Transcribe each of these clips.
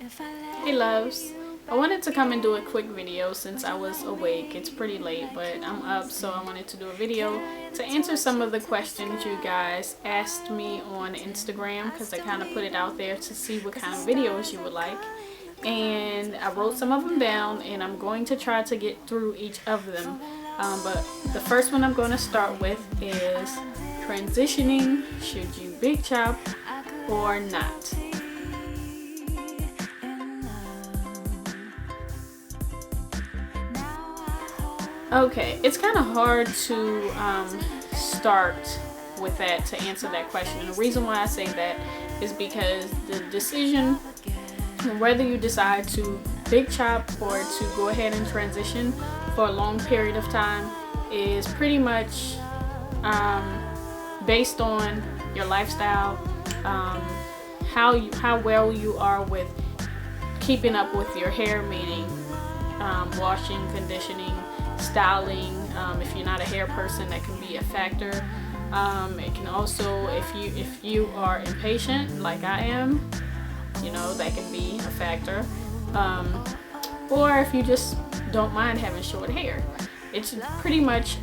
Hey loves, I wanted to come and do a quick video since I was awake. It's pretty late, but I'm up, so I wanted to do a video to answer some of the questions you guys asked me on Instagram, because I kind of put it out there to see what kind of videos you would like. And I wrote some of them down, and I'm going to try to get through each of them. But the first one I'm going to start with is transitioning. Should you big chop or not? Okay, it's kind of hard to start with that, to answer that question. And the reason why I say that is because the decision whether you decide to big chop or to go ahead and transition for a long period of time is pretty much based on your lifestyle, how well you are with keeping up with your hair, meaning washing, conditioning, styling. If you're not a hair person, that can be a factor. It can also, if you are impatient like I am, you know, that can be a factor. Or if you just don't mind having short hair. It's pretty much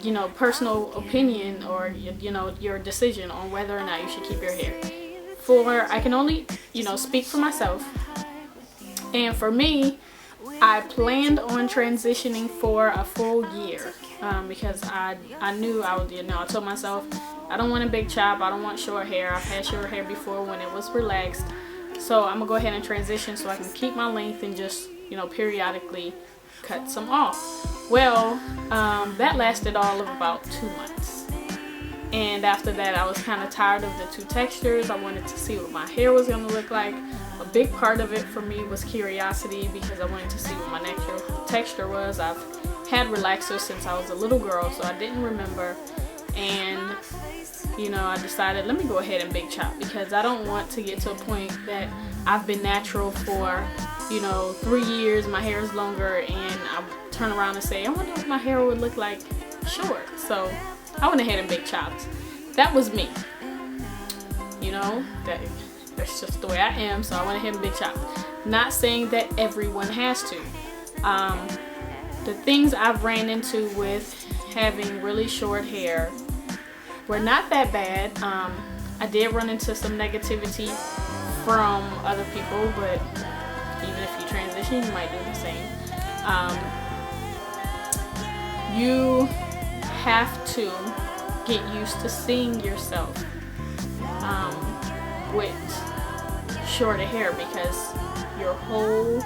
you know, personal opinion, or you know, your decision on whether or not you should keep your hair. I can only, you know, speak for myself, and for me, I planned on transitioning for a full year because I knew I would, you know, I told myself I don't want a big chop, I don't want short hair. I've had short hair before when it was relaxed, so I'm gonna go ahead and transition so I can keep my length and just, you know, periodically cut some off. Well, that lasted all of about 2 months, and after that I was kind of tired of the two textures. I wanted to see what my hair was gonna look like. A big part of it for me was curiosity, because I wanted to see what my natural texture was. I've had relaxers since I was a little girl, so I didn't remember, and you know, I decided, let me go ahead and big chop, because I don't want to get to a point that I've been natural for, you know, 3 years, my hair is longer, and I turn around and say, I wonder what my hair would look like short. So I went ahead and big chopped. That was me, you know, that's just the way I am, so I went ahead and big chopped. Not saying that everyone has to. The things I've ran into with having really short hair were not that bad. I did run into some negativity from other people, but even if you transition, you might do the same. You have to get used to seeing yourself with shorter hair, because your whole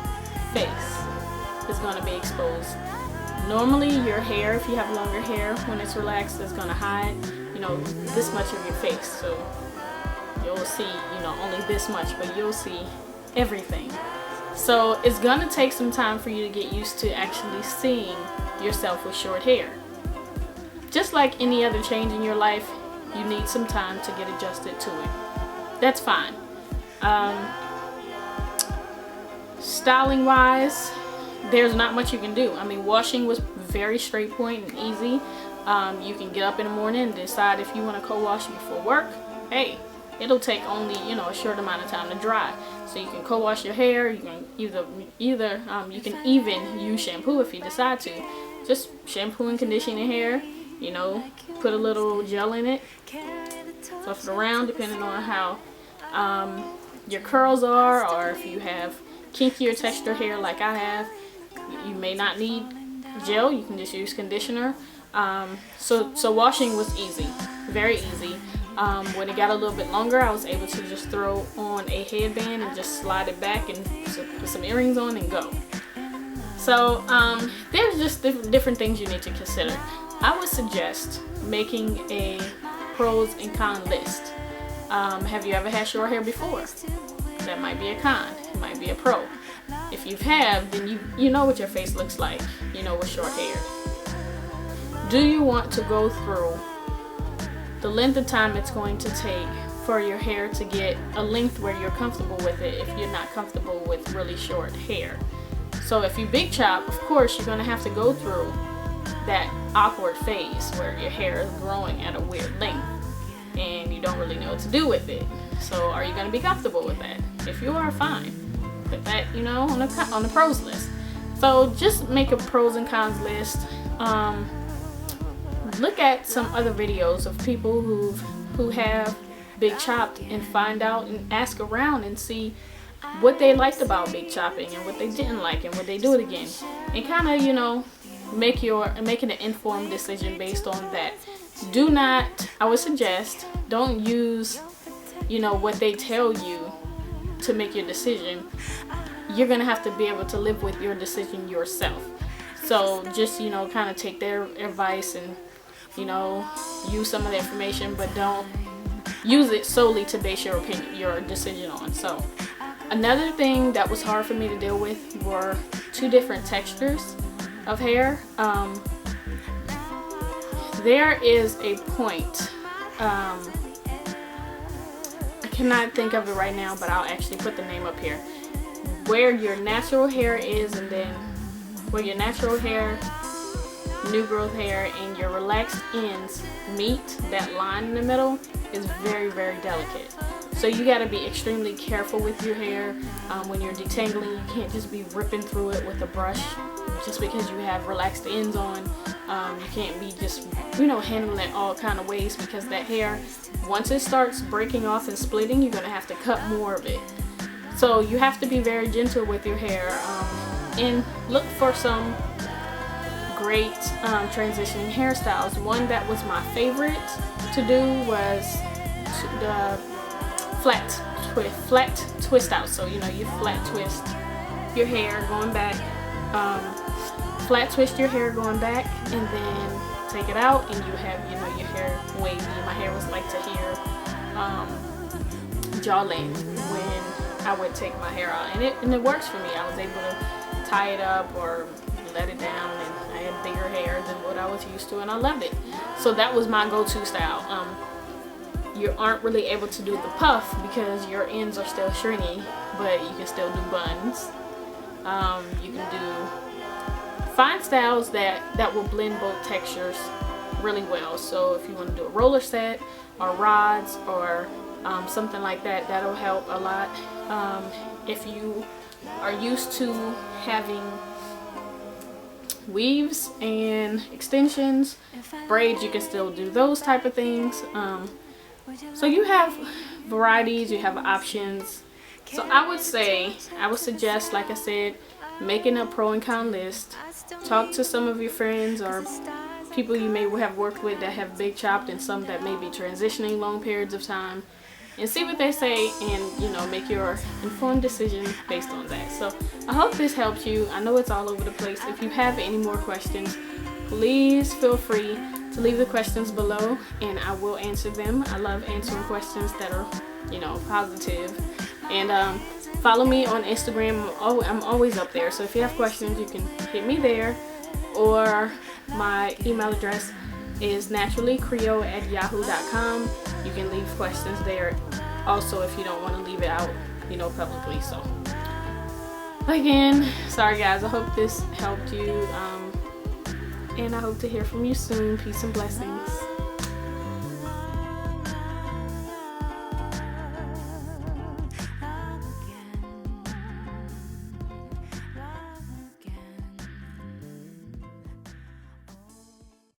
face is going to be exposed. Normally your hair, if you have longer hair, when it's relaxed, is going to hide, you know, this much of your face, so you'll see, you know, only this much, but you'll see everything. So it's going to take some time for you to get used to actually seeing yourself with short hair. Just like any other change in your life, you need some time to get adjusted to it. That's fine. Styling wise, there's not much you can do. I mean, washing was very straight point and easy. You can get up in the morning and decide if you want to co-wash before work. Hey, it'll take only, you know, a short amount of time to dry. So you can co-wash your hair. You can either you can even use shampoo if you decide to. Just shampoo and condition your hair. You know, put a little gel in it, fluff it around depending on how your curls are, or if you have kinkier texture hair like I have, you may not need gel. You can just use conditioner. So washing was easy, very easy. When it got a little bit longer, I was able to just throw on a headband and just slide it back and put some earrings on and go. So there's just different things you need to consider. I would suggest making a pros and con list. Have you ever had short hair before? That might be a con. It might be a pro. If you have, then you know what your face looks like, you know, with short hair. Do you want to go through the length of time it's going to take for your hair to get a length where you're comfortable with it if you're not comfortable with really short hair? So if you big chop, of course you're going to have to go through that awkward phase where your hair is growing at a weird length and you don't really know what to do with it. So are you going to be comfortable with that? If you are, fine. Put that, you know, on the pros list. So just make a pros and cons list. Look at some other videos of people who have big chopped and find out and ask around and see what they liked about big chopping and what they didn't like and would they do it again, and kind of, you know, making an informed decision based on that. Do not, I would suggest, don't use, you know, what they tell you to make your decision. You're gonna have to be able to live with your decision yourself. So just, you know, kind of take their advice and, you know, use some of the information, but don't use it solely to base your opinion, your decision on. So another thing that was hard for me to deal with were two different textures of hair. There is a point, I cannot think of it right now, but I'll actually put the name up here, where your natural hair is, and then where your natural hair, new growth hair, and your relaxed ends meet, that line in the middle is very, very delicate. So you got to be extremely careful with your hair. When you're detangling, you can't just be ripping through it with a brush just because you have relaxed ends on. You can't be just, you know, handling it all kind of ways, because that hair, once it starts breaking off and splitting, you're going to have to cut more of it. So you have to be very gentle with your hair, and look for some great transitioning hairstyles. One that was my favorite to do was the flat twist out. So, you know, you flat twist your hair going back, flat twist your hair going back, and then take it out, and you have, you know, your hair wavy. My hair was like to here, jaw length when I would take my hair out, and it works for me. I was able to tie it up or let it down, and I had bigger hair than what I was used to, and I loved it. So that was my go-to style. You aren't really able to do the puff because your ends are still stringy, but you can still do buns. You can do fine styles that will blend both textures really well. So if you want to do a roller set or rods or something like that, that'll help a lot. If you are used to having weaves and extensions, braids, you can still do those type of things. So you have varieties, you have options. So I would suggest, like I said, making a pro and con list. Talk to some of your friends or people you may have worked with that have big chopped, and some that may be transitioning long periods of time, and see what they say, and, you know, make your informed decision based on that. So I hope this helps you. I know it's all over the place. If you have any more questions, please feel free to leave the questions below, and I will answer them. I love answering questions that are, you know, positive. And follow me on Instagram. I'm always up there, so if you have questions, you can hit me there, or my email address is NaturallyCreole@yahoo.com. You can leave questions there also if you don't want to leave it out, you know, publicly. So again, sorry guys, I hope this helped you, and I hope to hear from you soon. Peace and blessings.